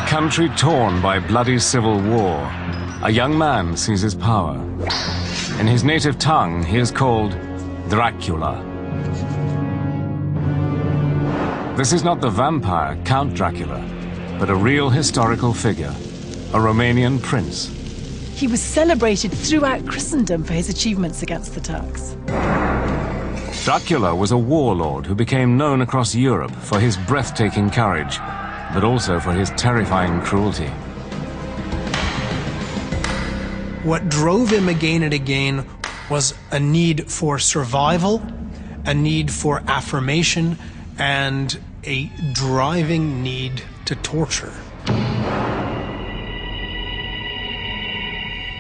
a country torn by bloody civil war, a young man seizes power. In his native tongue, he is called Dracula. This is not the vampire Count Dracula, but a real historical figure, a Romanian prince. He was celebrated throughout Christendom for his achievements against the Turks. Dracula was a warlord who became known across Europe for his breathtaking courage, but also for his terrifying cruelty. What drove him again and again was a need for survival, a need for affirmation, and a driving need to torture.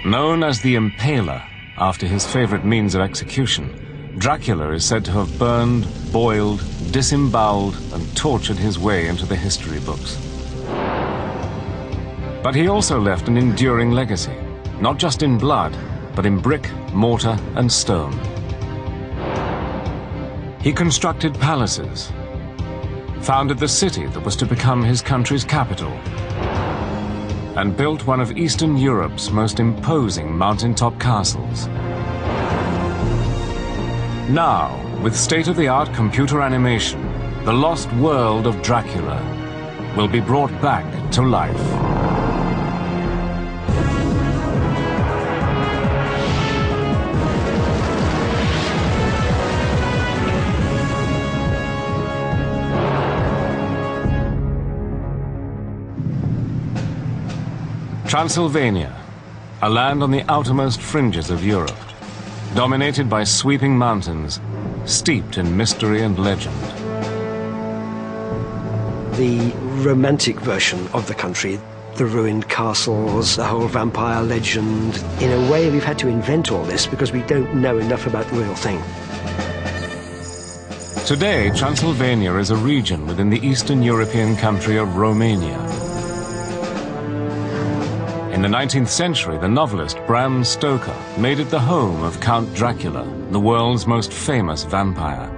Known as the Impaler, after his favorite means of execution, Dracula is said to have burned, boiled, disemboweled, and tortured his way into the history books. But he also left an enduring legacy, not just in blood, but in brick, mortar, and stone. He constructed palaces, founded the city that was to become his country's capital, and built one of Eastern Europe's most imposing mountaintop castles. Now, with state-of-the-art computer animation, the lost world of Dracula will be brought back to life. Transylvania, a land on the outermost fringes of Europe, dominated by sweeping mountains, steeped in mystery and legend. The romantic version of the country, the ruined castles, the whole vampire legend. In a way, we've had to invent all this because we don't know enough about the real thing. Today, Transylvania is a region within the Eastern European country of Romania. In the 19th century, the novelist Bram Stoker made it the home of Count Dracula, the world's most famous vampire.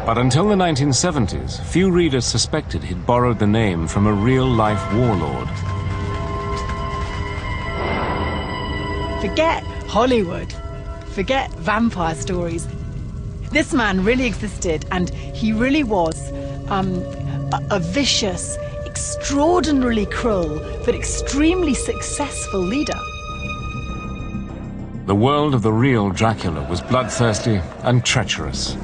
But until the 1970s, few readers suspected he'd borrowed the name from a real-life warlord. Forget Hollywood. Forget vampire stories. This man really existed, and he really was a vicious, extraordinarily cruel, but extremely successful leader. The world of the real Dracula was bloodthirsty and treacherous.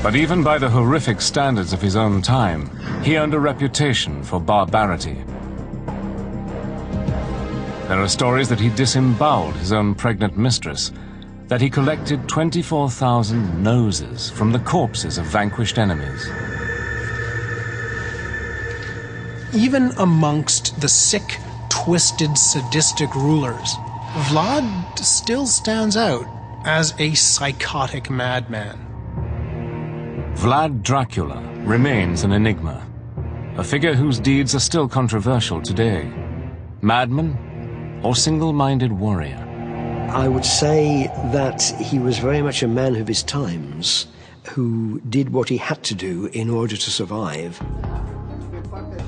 But even by the horrific standards of his own time, he earned a reputation for barbarity. There are stories that he disemboweled his own pregnant mistress, that he collected 24,000 noses from the corpses of vanquished enemies. Even amongst the sick, twisted, sadistic rulers, Vlad still stands out as a psychotic madman. Vlad Dracula remains an enigma, a figure whose deeds are still controversial today. Madman or single-minded warrior? I would say that he was very much a man of his times, who did what he had to do in order to survive.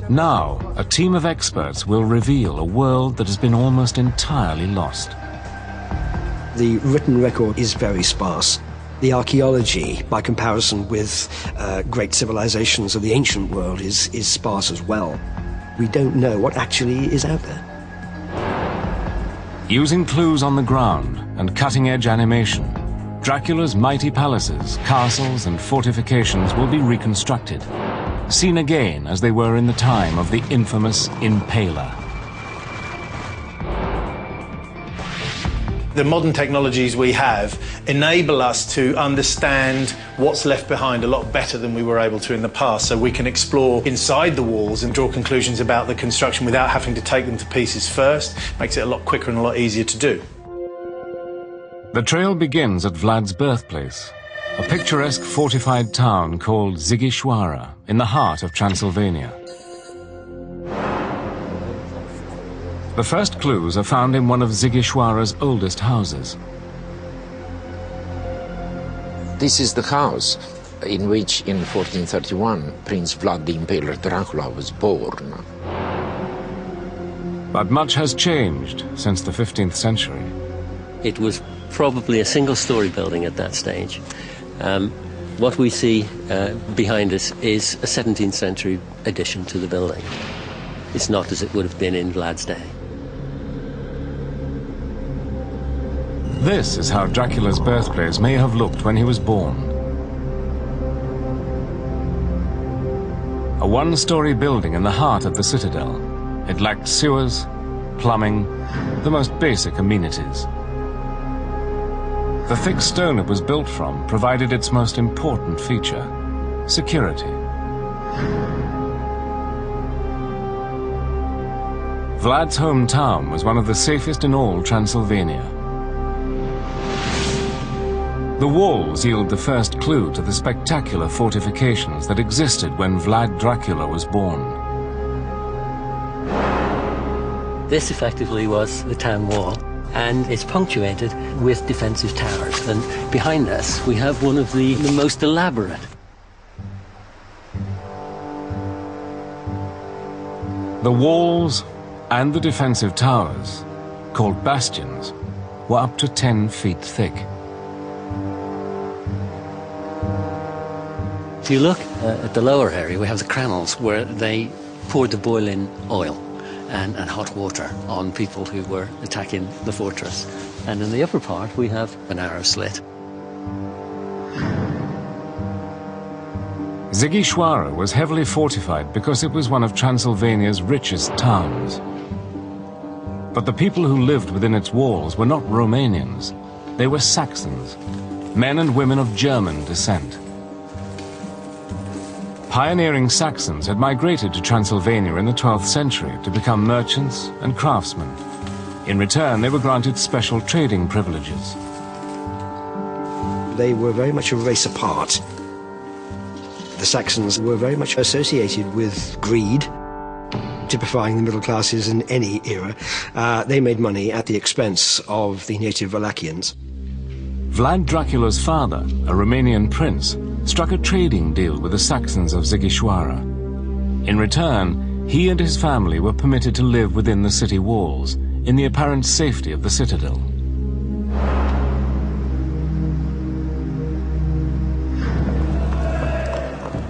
Now, a team of experts will reveal a world that has been almost entirely lost. The written record is very sparse. The archaeology, by comparison with great civilizations of the ancient world, is sparse as well. We don't know what actually is out there. Using clues on the ground and cutting-edge animation, Dracula's mighty palaces, castles, and fortifications will be reconstructed, seen again as they were in the time of the infamous Impaler. The modern technologies we have enable us to understand what's left behind a lot better than we were able to in the past. So we can explore inside the walls and draw conclusions about the construction without having to take them to pieces first. Makes it a lot quicker and a lot easier to do. The trail begins at Vlad's birthplace, a picturesque fortified town called Sighișoara, in the heart of Transylvania. The first clues are found in one of Sighișoara's oldest houses. This is the house. in which in 1431 Prince Vlad the Impaler Dracula was born. But much has changed since the 15th century. It was probably a single-story building at that stage. What we see behind us is a 17th century addition to the building. It's not as it would have been in Vlad's day. This is how Dracula's birthplace may have looked when he was born. A one-story building in the heart of the citadel. It lacked sewers, plumbing, the most basic amenities. The thick stone it was built from provided its most important feature, security. Vlad's hometown was one of the safest in all Transylvania. The walls yield the first clue to the spectacular fortifications that existed when Vlad Dracula was born. This effectively was the town wall, and it's punctuated with defensive towers. And behind us, we have one of the most elaborate. The walls and the defensive towers, called bastions, were up to 10 feet thick. If you look at the lower area, we have the cranels where they poured the boiling oil and hot water on people who were attacking the fortress. And in the upper part, we have an arrow slit. Zigishwara was heavily fortified because it was one of Transylvania's richest towns. But the people who lived within its walls were not Romanians. They were Saxons, men and women of German descent. Pioneering Saxons had migrated to Transylvania in the 12th century to become merchants and craftsmen. In return, they were granted special trading privileges. They were very much a race apart. The Saxons were very much associated with greed, typifying the middle classes in any era. They made money at the expense of the native Wallachians. Vlad Dracula's father, a Romanian prince, struck a trading deal with the Saxons of Zigishwara. In return, he and his family were permitted to live within the city walls, in the apparent safety of the citadel.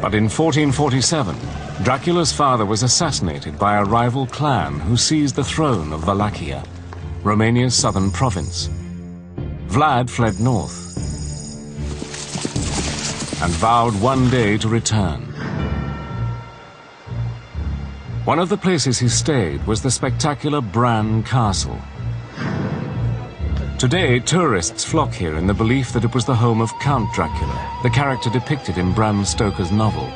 But in 1447, Dracula's father was assassinated by a rival clan who seized the throne of Wallachia, Romania's southern province. Vlad fled north and vowed one day to return. One of the places he stayed was the spectacular Bran Castle. Today, tourists flock here in the belief that it was the home of Count Dracula, the character depicted in Bram Stoker's novel.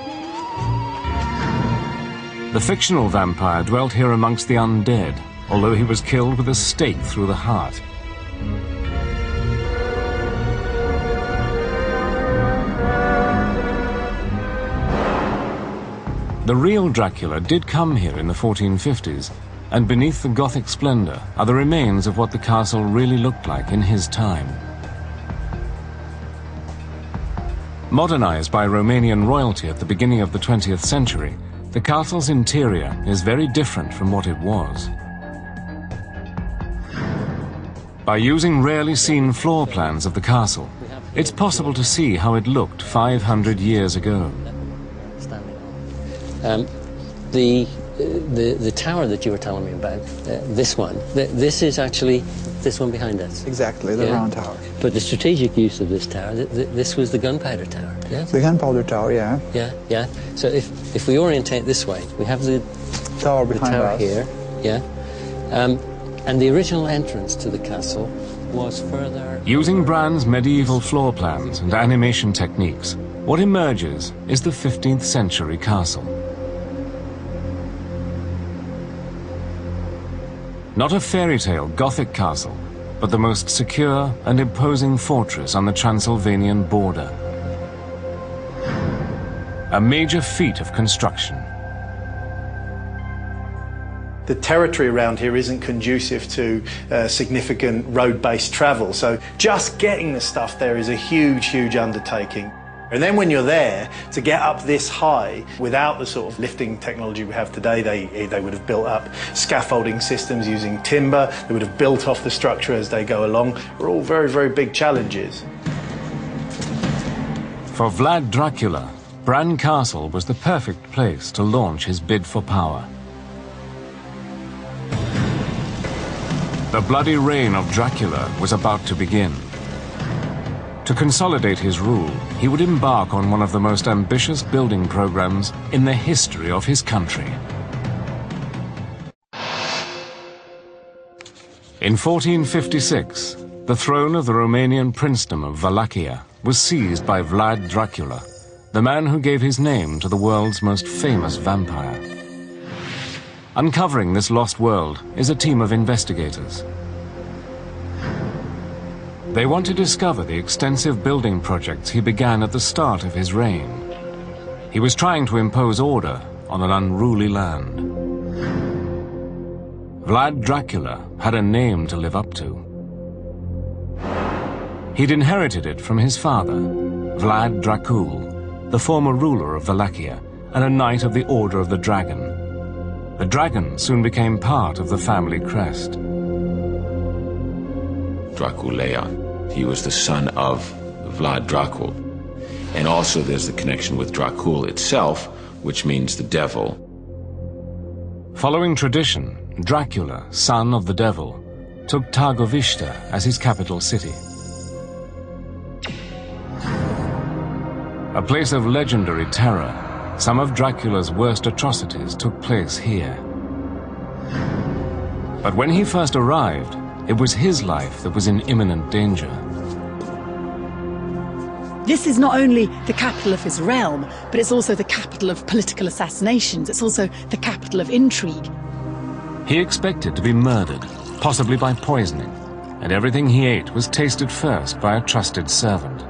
The fictional vampire dwelt here amongst the undead, although he was killed with a stake through the heart. The real Dracula did come here in the 1450s, and beneath the Gothic splendor are the remains of what the castle really looked like in his time. Modernized by Romanian royalty at the beginning of the 20th century, the castle's interior is very different from what it was. By using rarely seen floor plans of the castle, it's possible to see how it looked 500 years ago. The tower that you were telling me about, this one, this is actually this one behind us. Exactly, the round tower. But the strategic use of this tower, this was the gunpowder tower, yeah? The gunpowder tower, yeah. Yeah, yeah. So if we orientate this way, we have the tower behind us here, yeah? And the original entrance to the castle was further... Using Bran's medieval floor plans and animation techniques, what emerges is the 15th century castle. Not a fairy tale Gothic castle, but the most secure and imposing fortress on the Transylvanian border. A major feat of construction. The territory around here isn't conducive to significant road-based travel, so just getting the stuff there is a huge, huge undertaking. And then when you're there, to get up this high, without the sort of lifting technology we have today, they would have built up scaffolding systems using timber, they would have built off the structure as they go along. They're all very, very big challenges. For Vlad Dracula, Bran Castle was the perfect place to launch his bid for power. The bloody reign of Dracula was about to begin. To consolidate his rule, he would embark on one of the most ambitious building programs in the history of his country. In 1456, the throne of the Romanian princedom of Wallachia was seized by Vlad Dracula, the man who gave his name to the world's most famous vampire. Uncovering this lost world is a team of investigators. They want to discover the extensive building projects he began at the start of his reign. He was trying to impose order on an unruly land. Vlad Dracula had a name to live up to. He'd inherited it from his father, Vlad Dracul, the former ruler of Wallachia and a knight of the Order of the Dragon. The dragon soon became part of the family crest. Draculea. He was the son of Vlad Dracul. And also there's the connection with Dracul itself, which means the devil. Following tradition, Dracula, son of the devil, took Targovishta as his capital city. A place of legendary terror, some of Dracula's worst atrocities took place here. But when he first arrived, it was his life that was in imminent danger. This is not only the capital of his realm, but it's also the capital of political assassinations. It's also the capital of intrigue. He expected to be murdered, possibly by poisoning, and everything he ate was tasted first by a trusted servant.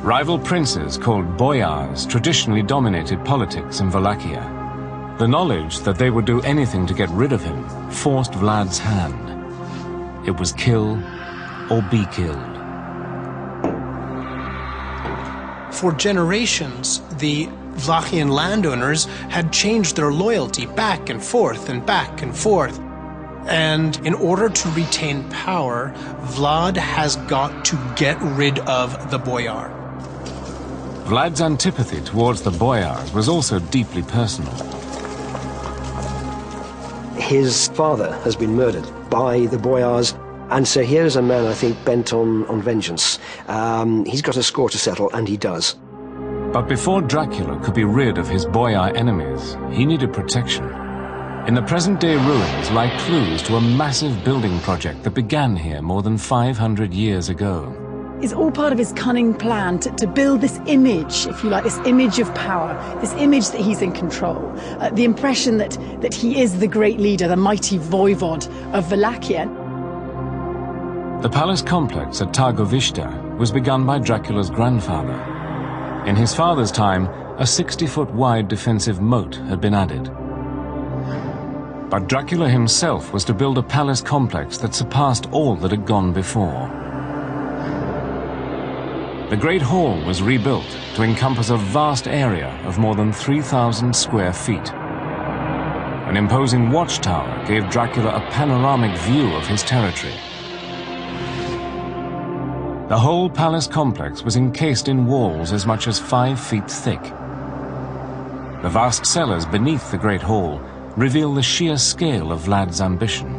Rival princes called boyars traditionally dominated politics in Wallachia. The knowledge that they would do anything to get rid of him forced Vlad's hand. It was kill or be killed. For generations, the Wallachian landowners had changed their loyalty back and forth and back and forth. And in order to retain power, Vlad has got to get rid of the boyar. Vlad's antipathy towards the boyars was also deeply personal. His father has been murdered by the boyars, and so here is a man, I think, bent on vengeance. He's got a score to settle, and he does. But before Dracula could be rid of his boyar enemies, he needed protection. In the present-day ruins lie clues to a massive building project that began here more than 500 years ago. It's all part of his cunning plan to build this image, if you like, this image of power, this image that he's in control, the impression that he is the great leader, the mighty voivod of Wallachia. The palace complex at Targovishta was begun by Dracula's grandfather. In his father's time, a 60-foot wide defensive moat had been added. But Dracula himself was to build a palace complex that surpassed all that had gone before. The Great Hall was rebuilt to encompass a vast area of more than 3,000 square feet. An imposing watchtower gave Dracula a panoramic view of his territory. The whole palace complex was encased in walls as much as 5 feet thick. The vast cellars beneath the Great Hall reveal the sheer scale of Vlad's ambition.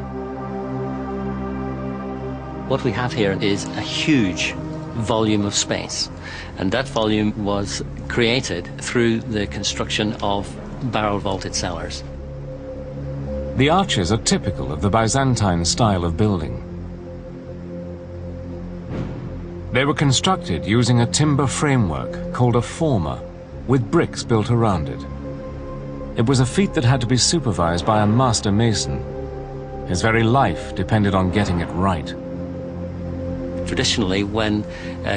What we have here is a huge volume of space, and that volume was created through the construction of barrel-vaulted cellars. The arches are typical of the Byzantine style of building. They were constructed using a timber framework called a former, with bricks built around it. It was a feat that had to be supervised by a master mason. His very life depended on getting it right. Traditionally, when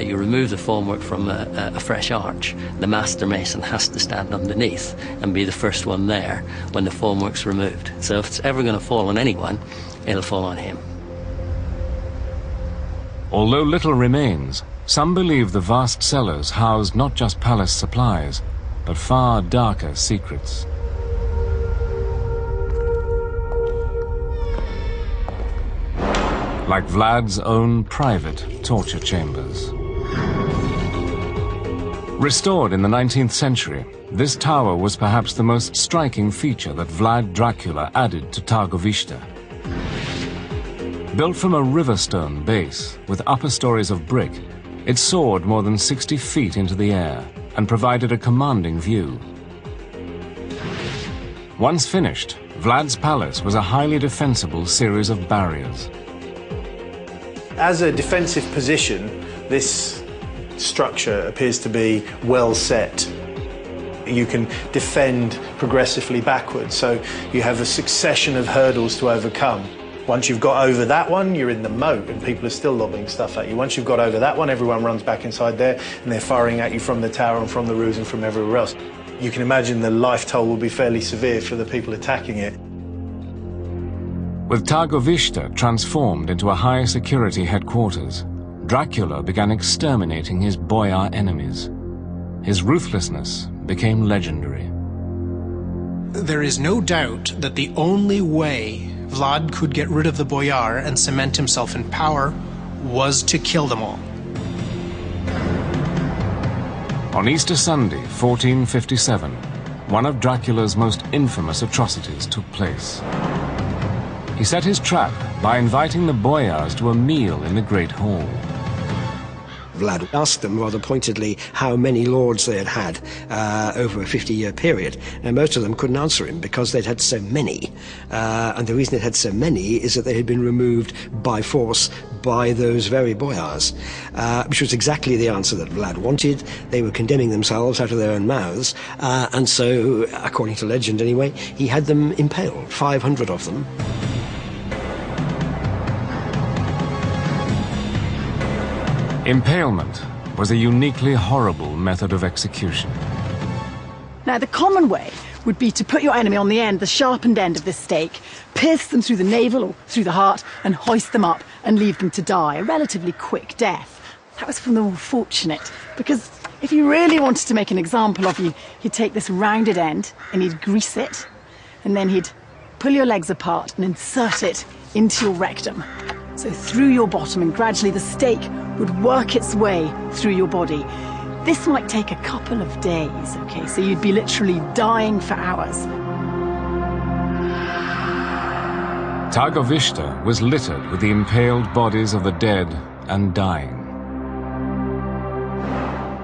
you remove the formwork from a fresh arch, the master mason has to stand underneath and be the first one there when the formwork's removed. So if it's ever going to fall on anyone, it'll fall on him. Although little remains, some believe the vast cellars housed not just palace supplies, but far darker secrets. Like Vlad's own private torture chambers. Restored in the 19th century, this tower was perhaps the most striking feature that Vlad Dracula added to Targovishte. Built from a riverstone base with upper stories of brick, it soared more than 60 feet into the air and provided a commanding view. Once finished, Vlad's palace was a highly defensible series of barriers. As a defensive position, this structure appears to be well set. You can defend progressively backwards, so you have a succession of hurdles to overcome. Once you've got over that one, you're in the moat and people are still lobbing stuff at you. Once you've got over that one, everyone runs back inside there and they're firing at you from the tower and from the roofs and from everywhere else. You can imagine the life toll will be fairly severe for the people attacking it. With Targovishte transformed into a high security headquarters, Dracula began exterminating his boyar enemies. His ruthlessness became legendary. There is no doubt that the only way Vlad could get rid of the boyar and cement himself in power was to kill them all. On Easter Sunday, 1457, one of Dracula's most infamous atrocities took place. He set his trap by inviting the boyars to a meal in the Great Hall. Vlad asked them rather pointedly how many lords they had had over a 50-year period, and most of them couldn't answer him because they'd had so many. And the reason they'd had so many is that they had been removed by force by those very boyars, which was exactly the answer that Vlad wanted. They were condemning themselves out of their own mouths, and so, according to legend anyway, he had them impaled, 500 of them. Impalement was a uniquely horrible method of execution. Now, the common way would be to put your enemy on the end, the sharpened end of this stake, pierce them through the navel or through the heart, and hoist them up and leave them to die, a relatively quick death. That was for the more fortunate, because if you really wanted to make an example of you, he'd take this rounded end and he'd grease it, and then he'd pull your legs apart and insert it into your rectum. So through your bottom, and gradually the stake would work its way through your body. This might take a couple of days, okay? So you'd be literally dying for hours. Targovishte was littered with the impaled bodies of the dead and dying.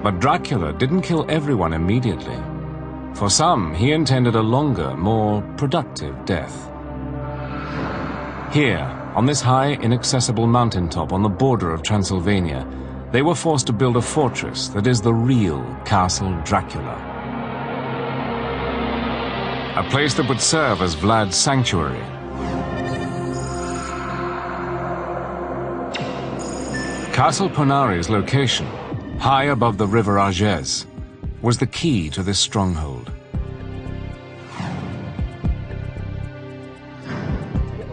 But Dracula didn't kill everyone immediately. For some, he intended a longer, more productive death. Here, on this high, inaccessible mountaintop on the border of Transylvania, they were forced to build a fortress that is the real Castle Dracula. A place that would serve as Vlad's sanctuary. Castle Ponari's location, high above the river Arges, was the key to this stronghold.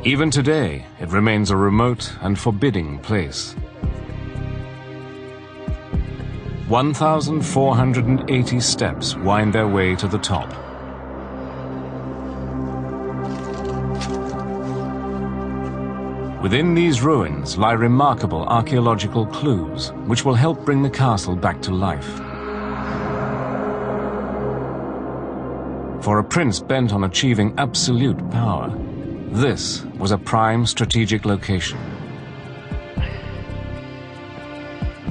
Even today, it remains a remote and forbidding place. 1,480 steps wind their way to the top. Within these ruins lie remarkable archaeological clues, which will help bring the castle back to life. For a prince bent on achieving absolute power, this was a prime strategic location.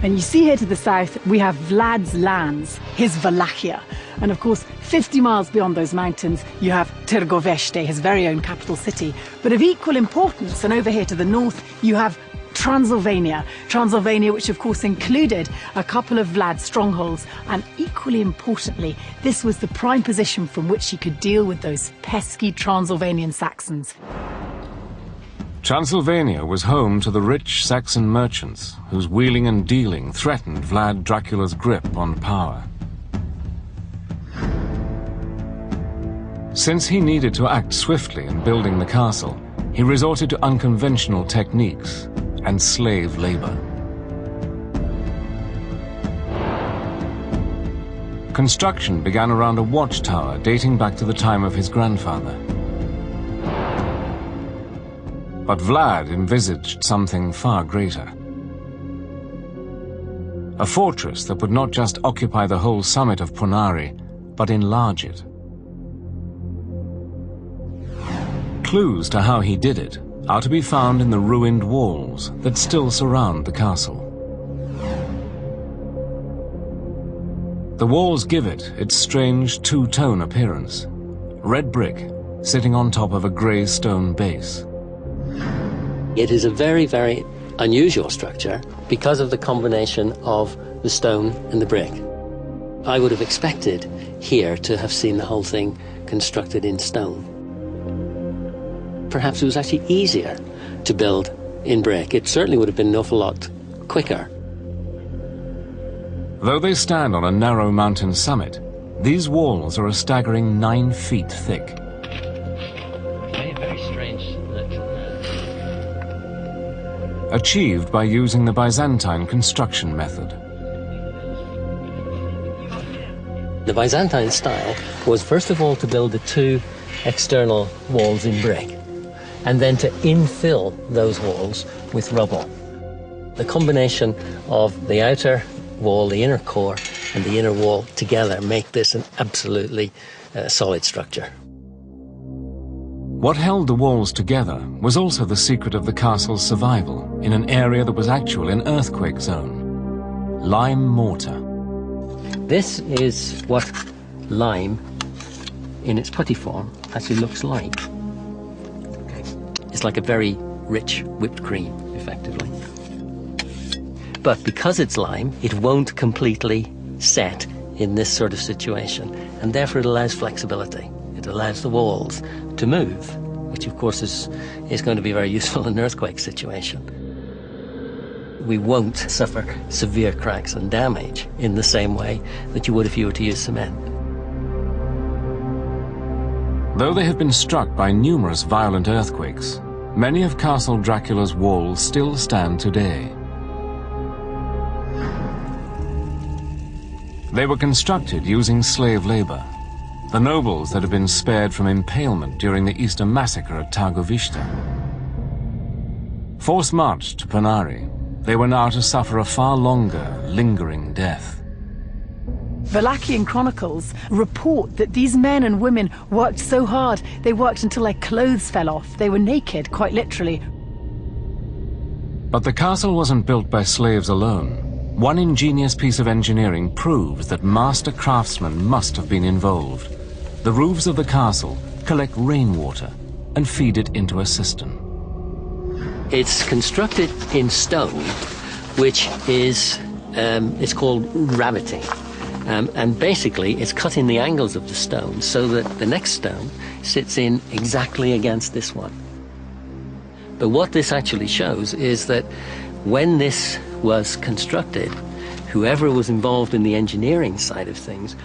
And you see here to the south, we have Vlad's lands, his Wallachia. And of course, 50 miles beyond those mountains, you have Targovishte, his very own capital city. But of equal importance, and over here to the north, you have Transylvania. Transylvania, which of course included a couple of Vlad's strongholds. And equally importantly, this was the prime position from which he could deal with those pesky Transylvanian Saxons. Transylvania was home to the rich Saxon merchants whose wheeling and dealing threatened Vlad Dracula's grip on power. Since he needed to act swiftly in building the castle, he resorted to unconventional techniques and slave labor. Construction began around a watchtower dating back to the time of his grandfather. But Vlad envisaged something far greater. A fortress that would not just occupy the whole summit of Punari, but enlarge it. Clues to how he did it are to be found in the ruined walls that still surround the castle. The walls give it its strange two-tone appearance. Red brick sitting on top of a grey stone base. It is a very, very unusual structure because of the combination of the stone and the brick. I would have expected here to have seen the whole thing constructed in stone. Perhaps it was actually easier to build in brick. It certainly would have been an awful lot quicker. Though they stand on a narrow mountain summit, these walls are a staggering 9 feet thick. Very strange. Achieved by using the Byzantine construction method. The Byzantine style was first of all to build the 2 external walls in brick, and then to infill those walls with rubble. The combination of the outer wall, the inner core, and the inner wall together make this an absolutely solid structure. What held the walls together was also the secret of the castle's survival in an area that was actually an earthquake zone. Lime mortar. This is what lime, in its putty form, actually looks like. It's like a very rich whipped cream, effectively. But because it's lime, it won't completely set in this sort of situation, and therefore it allows flexibility. It allows the walls to move, which of course is going to be very useful in an earthquake situation. We won't suffer severe cracks and damage in the same way that you would if you were to use cement. Though they have been struck by numerous violent earthquakes, many of Castle Dracula's walls still stand today. They were constructed using slave labor, the nobles that had been spared from impalement during the Easter massacre at Targovishta. Force marched to Punari, they were now to suffer a far longer, lingering death. Wallachian chronicles report that these men and women worked so hard, they worked until their clothes fell off. They were naked, quite literally. But the castle wasn't built by slaves alone. One ingenious piece of engineering proves that master craftsmen must have been involved. The roofs of the castle collect rainwater and feed it into a cistern. It's constructed in stone, which is it's called rabbetting. And basically, it's cutting the angles of the stone so that the next stone sits in exactly against this one. But what this actually shows is that when this was constructed, whoever was involved in the engineering side of things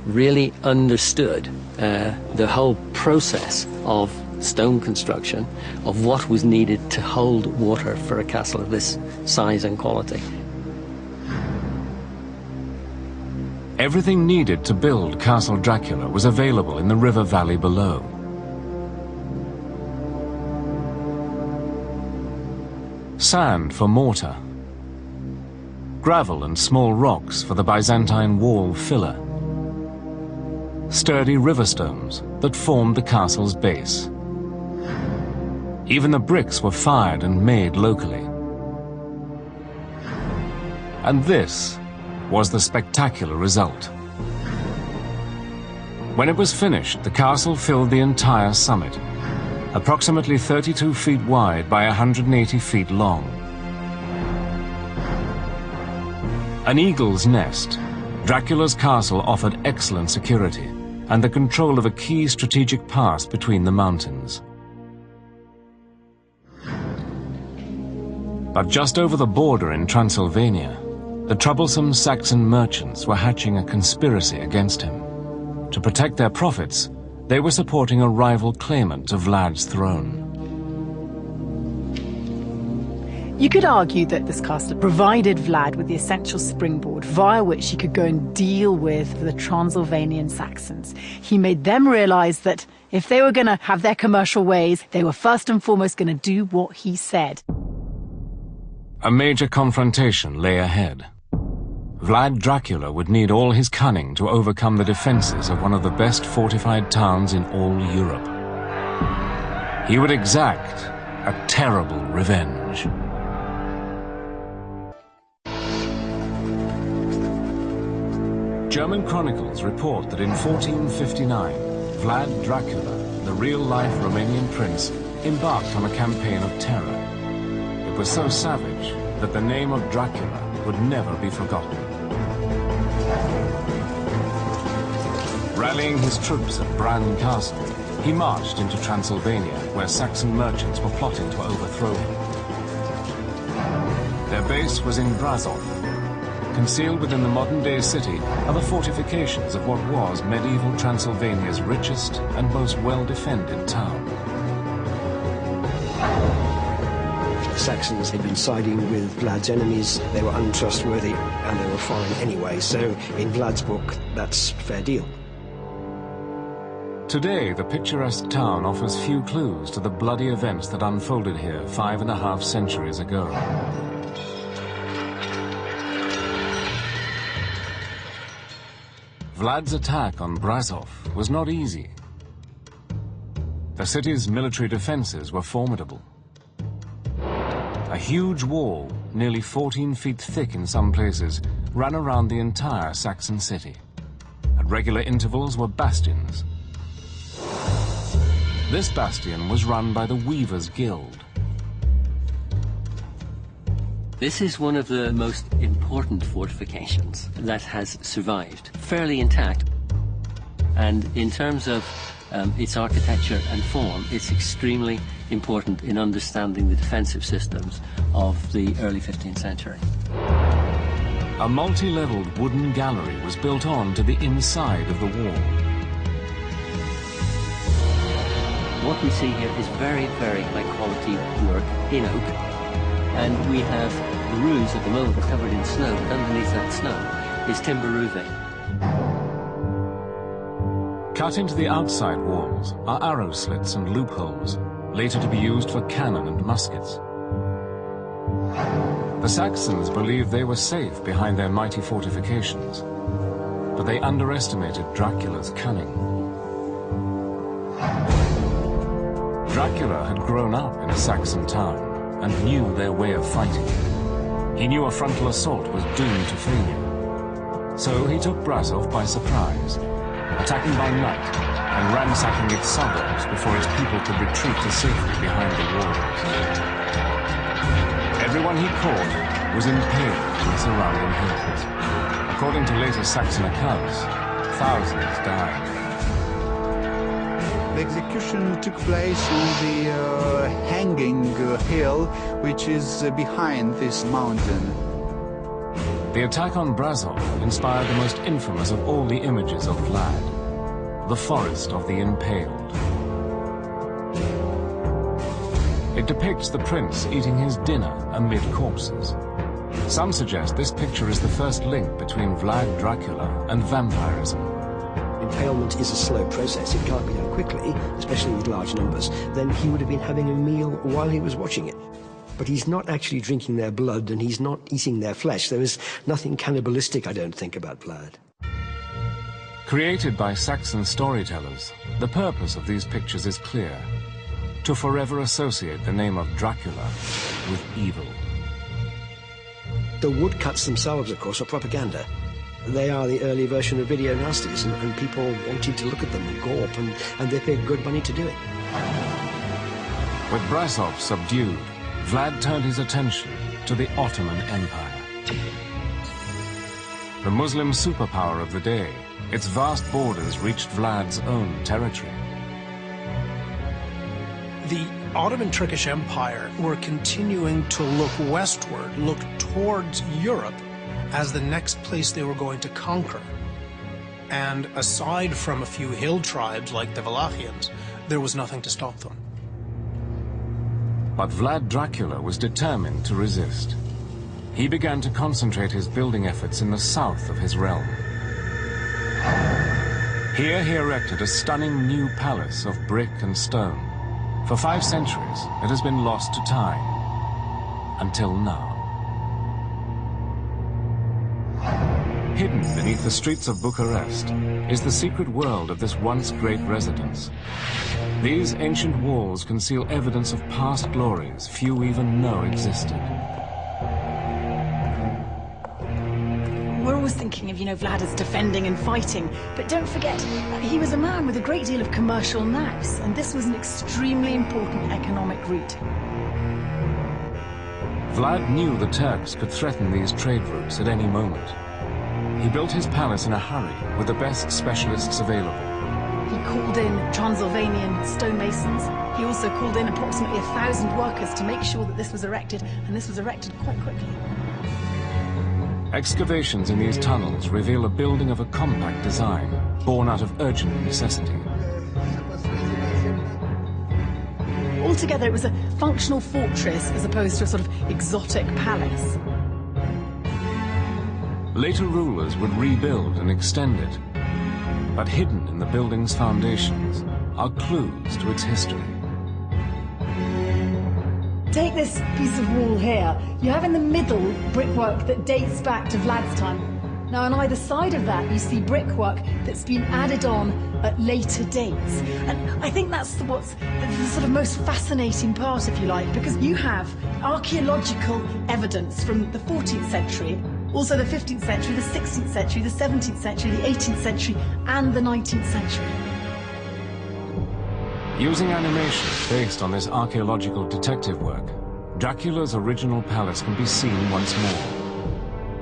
really understood the whole process of stone construction, of what was needed to hold water for a castle of this size and quality. Everything needed to build Castle Dracula was available in the river valley below. Sand for mortar, gravel and small rocks for the Byzantine wall filler, sturdy river stones that formed the castle's base. Even the bricks were fired and made locally. And this was the spectacular result. When it was finished, the castle filled the entire summit, approximately 32 feet wide by 180 feet long. An eagle's nest, Dracula's castle offered excellent security and the control of a key strategic pass between the mountains. But just over the border in Transylvania, the troublesome Saxon merchants were hatching a conspiracy against him. To protect their profits, they were supporting a rival claimant to Vlad's throne. You could argue that this castle provided Vlad with the essential springboard via which he could go and deal with the Transylvanian Saxons. He made them realize that if they were going to have their commercial ways, they were first and foremost going to do what he said. A major confrontation lay ahead. Vlad Dracula would need all his cunning to overcome the defenses of one of the best fortified towns in all Europe. He would exact a terrible revenge. German chronicles report that in 1459, Vlad Dracula, the real-life Romanian prince, embarked on a campaign of terror. It was so savage that the name of Dracula would never be forgotten. Rallying his troops at Bran Castle, he marched into Transylvania, where Saxon merchants were plotting to overthrow him. Their base was in Brasov. Concealed within the modern-day city are the fortifications of what was medieval Transylvania's richest and most well-defended town. The Saxons had been siding with Vlad's enemies. They were untrustworthy and they were foreign anyway, so in Vlad's book, that's fair deal. Today, the picturesque town offers few clues to the bloody events that unfolded here 5.5 centuries ago. Vlad's attack on Brasov was not easy. The city's military defenses were formidable. A huge wall, nearly 14 feet thick in some places, ran around the entire Saxon city. At regular intervals were bastions. This bastion was run by the Weavers' Guild. This is one of the most important fortifications that has survived, fairly intact. And in terms of its architecture and form, it's extremely important in understanding the defensive systems of the early 15th century. A multi-leveled wooden gallery was built on to the inside of the wall. What we see here is very, very high quality work in oak. And we have the roofs at the moment are covered in snow, and underneath that snow is timber roofing. Cut into the outside walls are arrow slits and loopholes, later to be used for cannon and muskets. The Saxons believed they were safe behind their mighty fortifications, but they underestimated Dracula's cunning. Dracula had grown up in a Saxon town and knew their way of fighting. He knew a frontal assault was doomed to failure. So he took Brasov by surprise, attacking by night and ransacking its suburbs before his people could retreat to safety behind the walls. Everyone he caught was impaled in the surrounding hills. According to later Saxon accounts, thousands died. The execution took place on the hanging hill, which is behind this mountain. The attack on Brasov inspired the most infamous of all the images of Vlad, the Forest of the Impaled. It depicts the prince eating his dinner amid corpses. Some suggest this picture is the first link between Vlad Dracula and vampirism. Impalement is a slow process. It can't be done quickly, especially with large numbers. Then he would have been having a meal while he was watching it. But he's not actually drinking their blood, and he's not eating their flesh. There is nothing cannibalistic, I don't think, about Vlad. Created by Saxon storytellers, the purpose of these pictures is clear: to forever associate the name of Dracula with evil. The woodcuts themselves, of course, are propaganda. They are the early version of video nasties, and people wanted to look at them and gawp, and they paid good money to do it. With Brasov subdued, Vlad turned his attention to the Ottoman Empire. The Muslim superpower of the day, its vast borders reached Vlad's own territory. The Ottoman Turkish Empire were continuing to look westward, look towards Europe, as the next place they were going to conquer. And aside from a few hill tribes like the Wallachians, there was nothing to stop them. But Vlad Dracula was determined to resist. He began to concentrate his building efforts in the south of his realm. Here he erected a stunning new palace of brick and stone. For 5 centuries, it has been lost to time, until now. Hidden beneath the streets of Bucharest is the secret world of this once great residence. These ancient walls conceal evidence of past glories few even know existed. We're always thinking of, Vlad as defending and fighting, but don't forget, he was a man with a great deal of commercial nous, and this was an extremely important economic route. Vlad knew the Turks could threaten these trade routes at any moment. He built his palace in a hurry with the best specialists available. He called in Transylvanian stonemasons. He also called in approximately 1,000 workers to make sure that this was erected, and this was erected quite quickly. Excavations in these tunnels reveal a building of a compact design, born out of urgent necessity. Altogether, it was a functional fortress as opposed to a sort of exotic palace. Later rulers would rebuild and extend it, but hidden in the building's foundations are clues to its history. Take this piece of wall here. You have in the middle brickwork that dates back to Vlad's time. Now on either side of that you see brickwork that's been added on at later dates. And I think that's what's the sort of most fascinating part, if you like, because you have archaeological evidence from the 14th century, also the 15th century, the 16th century, the 17th century, the 18th century, and the 19th century. Using animation based on this archaeological detective work, Dracula's original palace can be seen once more.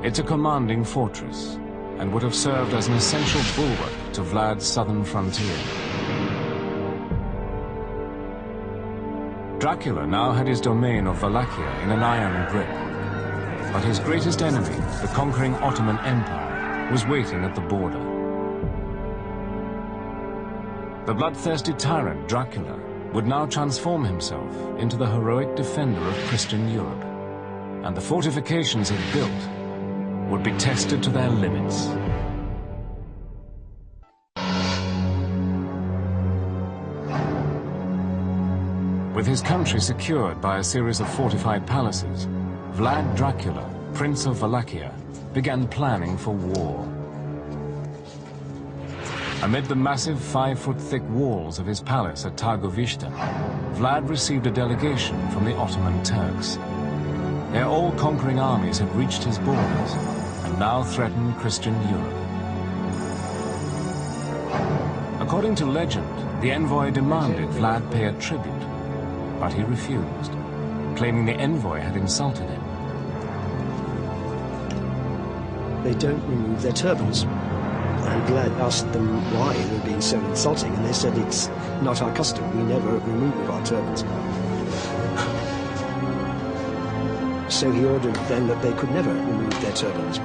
It's a commanding fortress and would have served as an essential bulwark to Vlad's southern frontier. Dracula now had his domain of Wallachia in an iron grip, but his greatest enemy, the conquering Ottoman Empire, was waiting at the border. The bloodthirsty tyrant Dracula would now transform himself into the heroic defender of Christian Europe, and the fortifications he'd built would be tested to their limits. With his country secured by a series of fortified palaces, Vlad Dracula, Prince of Wallachia, began planning for war. Amid the massive 5-foot-thick walls of his palace at Targovishta, Vlad received a delegation from the Ottoman Turks. Their all-conquering armies had reached his borders and now threatened Christian Europe. According to legend, the envoy demanded Vlad pay a tribute, but he refused, claiming the envoy had insulted him. They don't remove their turbans. And Vlad asked them why they were being so insulting, and they said it's not our custom, we never remove our turbans. So he ordered then that they could never remove their turbans,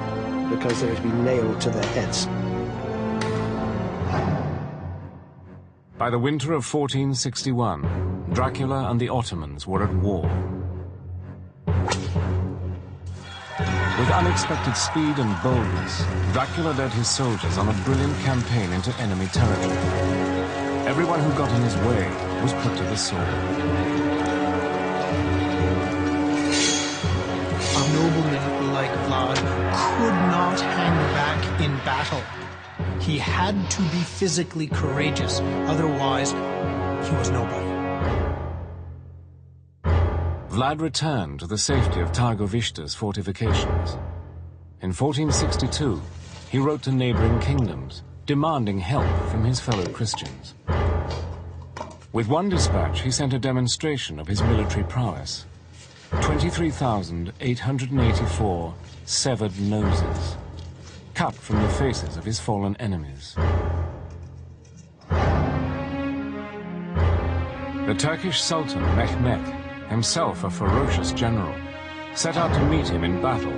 because they were to be nailed to their heads. By the winter of 1461, Dracula and the Ottomans were at war. With unexpected speed and boldness, Dracula led his soldiers on a brilliant campaign into enemy territory. Everyone who got in his way was put to the sword. A nobleman like Vlad could not hang back in battle. He had to be physically courageous, otherwise he was nobody. Vlad returned to the safety of Targovishta's fortifications. In 1462, he wrote to neighboring kingdoms, demanding help from his fellow Christians. With one dispatch, he sent a demonstration of his military prowess. 23,884 severed noses, cut from the faces of his fallen enemies. The Turkish Sultan Mehmet, himself a ferocious general, set out to meet him in battle,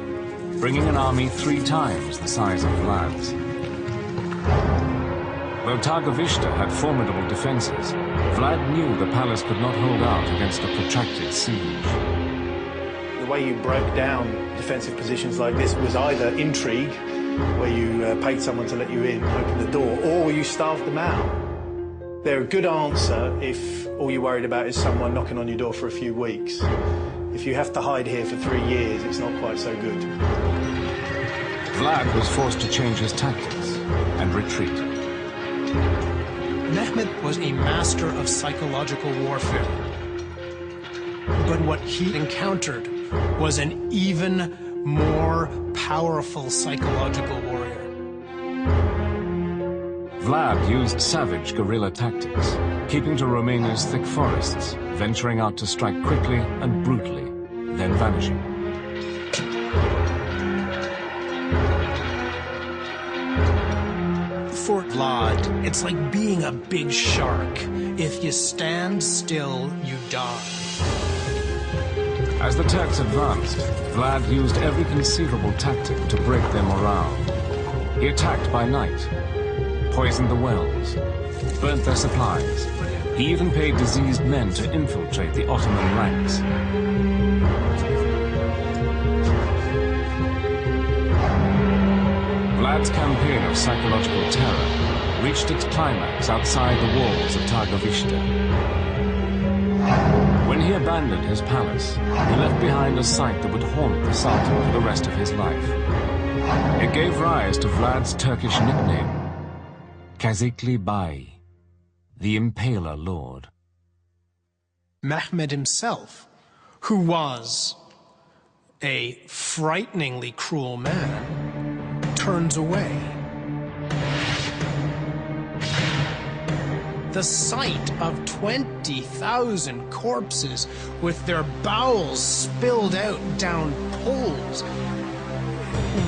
bringing an army 3 times the size of Vlad's. Though Targovishta had formidable defenses, Vlad knew the palace could not hold out against a protracted siege. The way you broke down defensive positions like this was either intrigue, where you paid someone to let you in, open the door, or you starved them out. They're a good answer if all you're worried about is someone knocking on your door for a few weeks. If you have to hide here for 3 years, it's not quite so good. Vlad was forced to change his tactics and retreat. Mehmed was a master of psychological warfare. But what he encountered was an even more powerful psychological warrior. Vlad used savage guerrilla tactics, keeping to Romania's thick forests, venturing out to strike quickly and brutally, then vanishing. For Vlad, it's like being a big shark. If you stand still, you die. As the Turks advanced, Vlad used every conceivable tactic to break their morale. He attacked by night, poisoned the wells, burnt their supplies. He even paid diseased men to infiltrate the Ottoman ranks. Vlad's campaign of psychological terror reached its climax outside the walls of Targovishta. When he abandoned his palace, he left behind a sight that would haunt the Sultan for the rest of his life. It gave rise to Vlad's Turkish nickname, Kazikli Bai, the Impaler Lord. Mehmed himself, who was a frighteningly cruel man, turns away. The sight of 20,000 corpses with their bowels spilled out down poles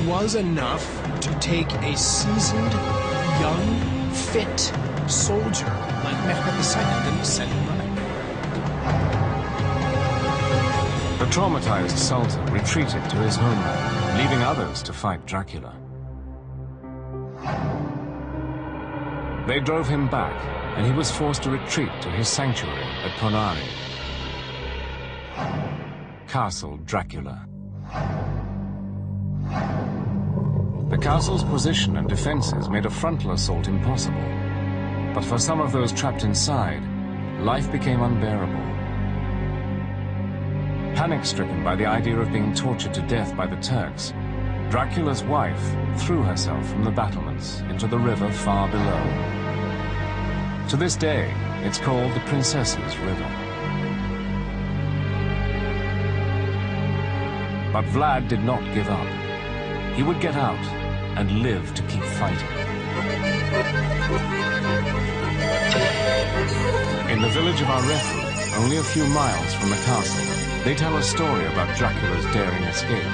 was enough to take a seasoned, young, fit soldier like Mehmed II and send him running. The traumatized Sultan retreated to his homeland, leaving others to fight Dracula. They drove him back, and he was forced to retreat to his sanctuary at Ponari. Castle Dracula. The castle's position and defenses made a frontal assault impossible. But for some of those trapped inside, life became unbearable. Panic-stricken by the idea of being tortured to death by the Turks, Dracula's wife threw herself from the battlements into the river far below. To this day, it's called the Princess's River. But Vlad did not give up. He would get out and live to keep fighting. In the village of Arefu, only a few miles from the castle, they tell a story about Dracula's daring escape.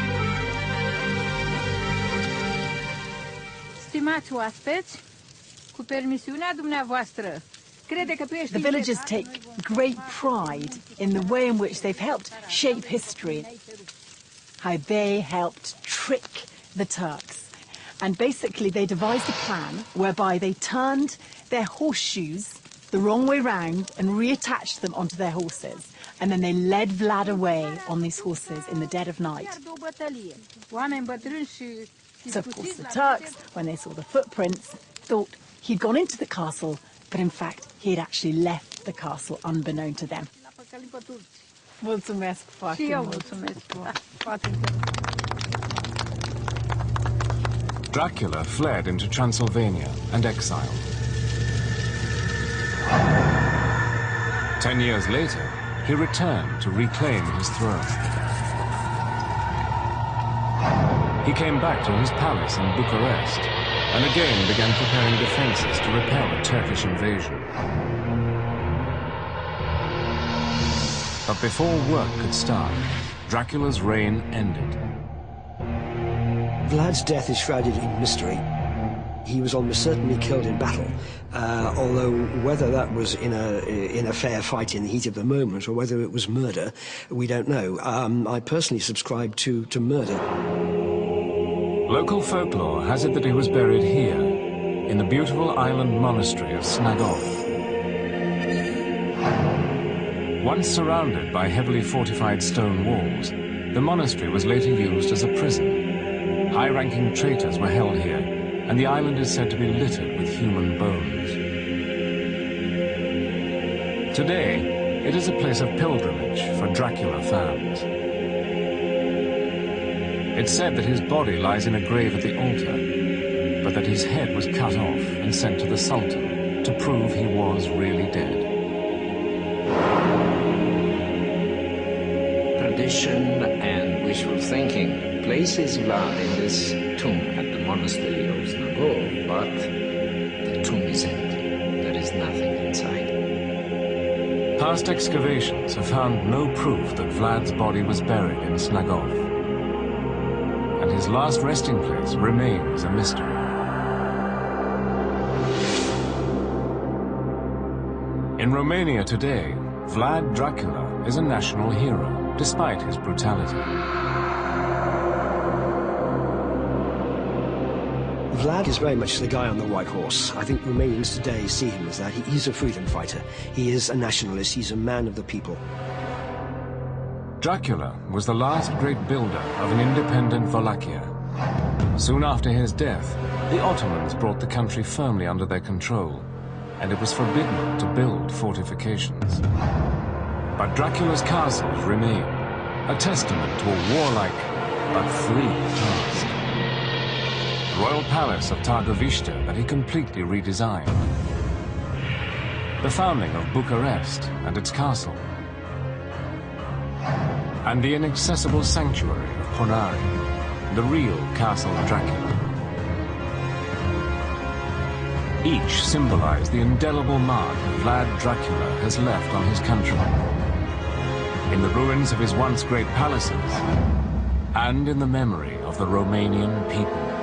Stimați oaspeți, cu permisiunea dumneavoastră, crede că The villagers take great pride in the way in which they've helped shape history, how they helped trick the Turks. And basically they devised a plan whereby they turned their horseshoes the wrong way round and reattached them onto their horses. And then they led Vlad away on these horses in the dead of night. So of course the Turks, when they saw the footprints, thought he'd gone into the castle, but in fact he had actually left the castle unbeknown to them. Mulțumesc foarte mult. Dracula fled into Transylvania and exiled. 10 years later, he returned to reclaim his throne. He came back to his palace in Bucharest and again began preparing defenses to repel a Turkish invasion. But before work could start, Dracula's reign ended. Vlad's death is shrouded in mystery. He was almost certainly killed in battle, although whether that was in a fair fight in the heat of the moment or whether it was murder, we don't know. I personally subscribe to murder. Local folklore has it that he was buried here, in the beautiful island monastery of Snagov. Once surrounded by heavily fortified stone walls, the monastery was later used as a prison. High-ranking traitors were held here, and the island is said to be littered with human bones. Today, it is a place of pilgrimage for Dracula fans. It's said that his body lies in a grave at the altar, but that his head was cut off and sent to the Sultan to prove he was really dead. Tradition and wishful thinking places Vlad in this tomb at the monastery of Snagov, but the tomb is empty. There is nothing inside. Past excavations have found no proof that Vlad's body was buried in Snagov, and his last resting place remains a mystery. In Romania today, Vlad Dracula is a national hero, despite his brutality. Vlad is very much the guy on the white horse. I think Romanians today see him as that. He's a freedom fighter. He is a nationalist. He's a man of the people. Dracula was the last great builder of an independent Wallachia. Soon after his death, the Ottomans brought the country firmly under their control, and it was forbidden to build fortifications. But Dracula's castles remain, a testament to a warlike but free past. The royal palace of Targovishte that he completely redesigned. The founding of Bucharest and its castle. And the inaccessible sanctuary of Ponari, the real castle of Dracula. Each symbolize the indelible mark Vlad Dracula has left on his country. In the ruins of his once great palaces, and in the memory of the Romanian people.